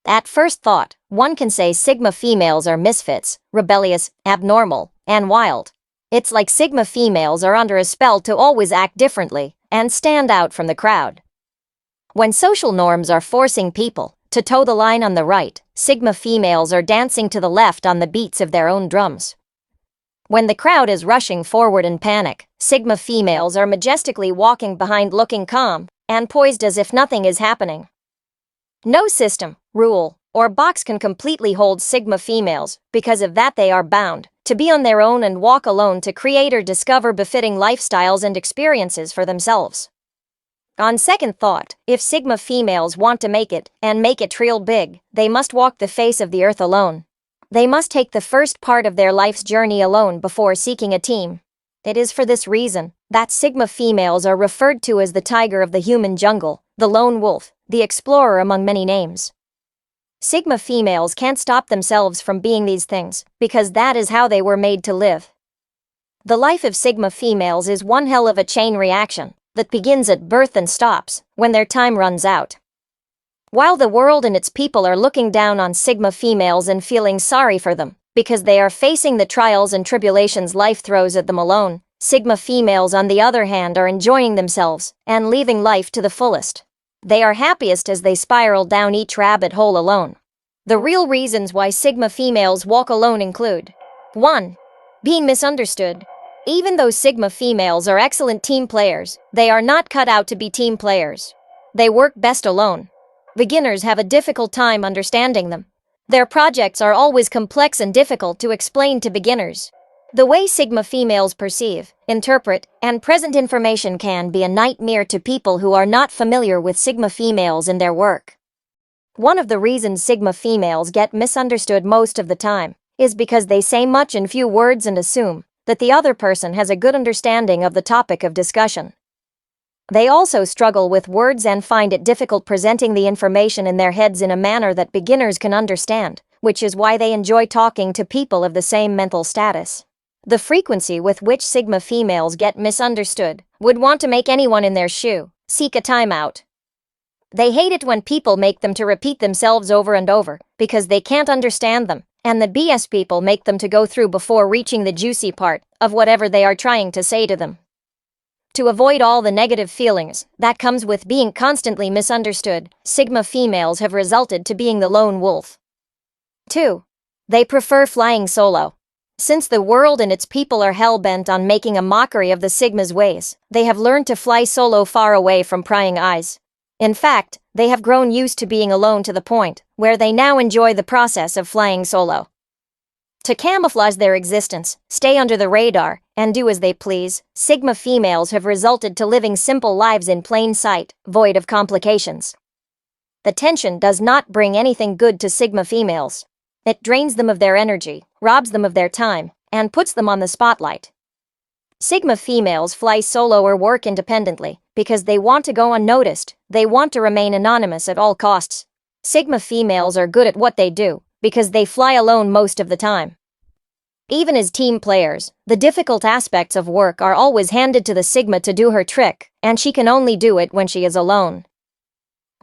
At first thought, one can say Sigma females are misfits, rebellious, abnormal, and wild. It's like Sigma females are under a spell to always act differently and stand out from the crowd. When social norms are forcing people to toe the line on the right, Sigma females are dancing to the left on the beats of their own drums. When the crowd is rushing forward in panic, Sigma females are majestically walking behind, looking calm and poised as if nothing is happening. No system, rule, or box can completely hold Sigma females. Because of that, they are bound to be on their own and walk alone to create or discover befitting lifestyles and experiences for themselves. On second thought, if Sigma females want to make it, and make it real big, they must walk the face of the earth alone. They must take the first part of their life's journey alone before seeking a team. It is for this reason that Sigma females are referred to as the tiger of the human jungle, the lone wolf, the explorer, among many names. Sigma females can't stop themselves from being these things, because that is how they were made to live. The life of Sigma females is one hell of a chain reaction that begins at birth and stops when their time runs out. While the world and its people are looking down on Sigma females and feeling sorry for them, because they are facing the trials and tribulations life throws at them alone, Sigma females, on the other hand, are enjoying themselves and living life to the fullest. They are happiest as they spiral down each rabbit hole alone. The real reasons why Sigma females walk alone include: 1. Being misunderstood. Even though Sigma females are excellent team players, they are not cut out to be team players. They work best alone. Beginners have a difficult time understanding them. Their projects are always complex and difficult to explain to beginners. The way Sigma females perceive, interpret, and present information can be a nightmare to people who are not familiar with Sigma females in their work. One of the reasons Sigma females get misunderstood most of the time is because they say much in few words and assume that the other person has a good understanding of the topic of discussion. They also struggle with words and find it difficult presenting the information in their heads in a manner that beginners can understand, which is why they enjoy talking to people of the same mental status. The frequency with which Sigma females get misunderstood would want to make anyone in their shoe seek a timeout. They hate it when people make them to repeat themselves over and over because they can't understand them, and the BS people make them to go through before reaching the juicy part of whatever they are trying to say to them. To avoid all the negative feelings that comes with being constantly misunderstood, Sigma females have resulted to being the lone wolf. 2. They prefer flying solo. Since the world and its people are hell-bent on making a mockery of the Sigma's ways, they have learned to fly solo far away from prying eyes. In fact, they have grown used to being alone to the point where they now enjoy the process of flying solo. To camouflage their existence, stay under the radar, and do as they please, Sigma females have resulted to living simple lives in plain sight, void of complications. The tension does not bring anything good to Sigma females. It drains them of their energy, robs them of their time, and puts them on the spotlight. Sigma females fly solo or work independently because they want to go unnoticed. They want to remain anonymous at all costs. Sigma females are good at what they do because they fly alone most of the time. Even as team players, the difficult aspects of work are always handed to the Sigma to do her trick, and she can only do it when she is alone.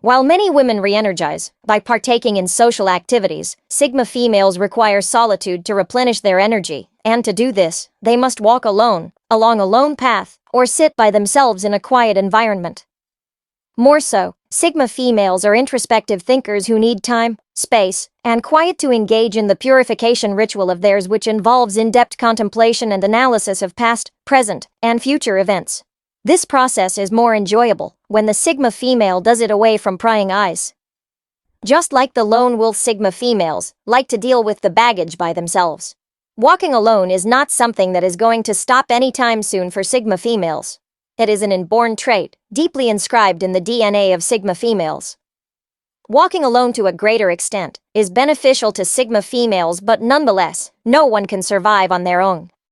While many women re-energize by partaking in social activities, Sigma females require solitude to replenish their energy, and to do this, they must walk alone, along a lone path, or sit by themselves in a quiet environment. More so, Sigma females are introspective thinkers who need time, space, and quiet to engage in the purification ritual of theirs, which involves in-depth contemplation and analysis of past, present, and future events. This process is more enjoyable when the Sigma female does it away from prying eyes. Just like the lone wolf, Sigma females like to deal with the baggage by themselves. Walking alone is not something that is going to stop anytime soon for Sigma females. It is an inborn trait, deeply inscribed in the DNA of Sigma females. Walking alone to a greater extent is beneficial to Sigma females, but nonetheless, no one can survive on their own.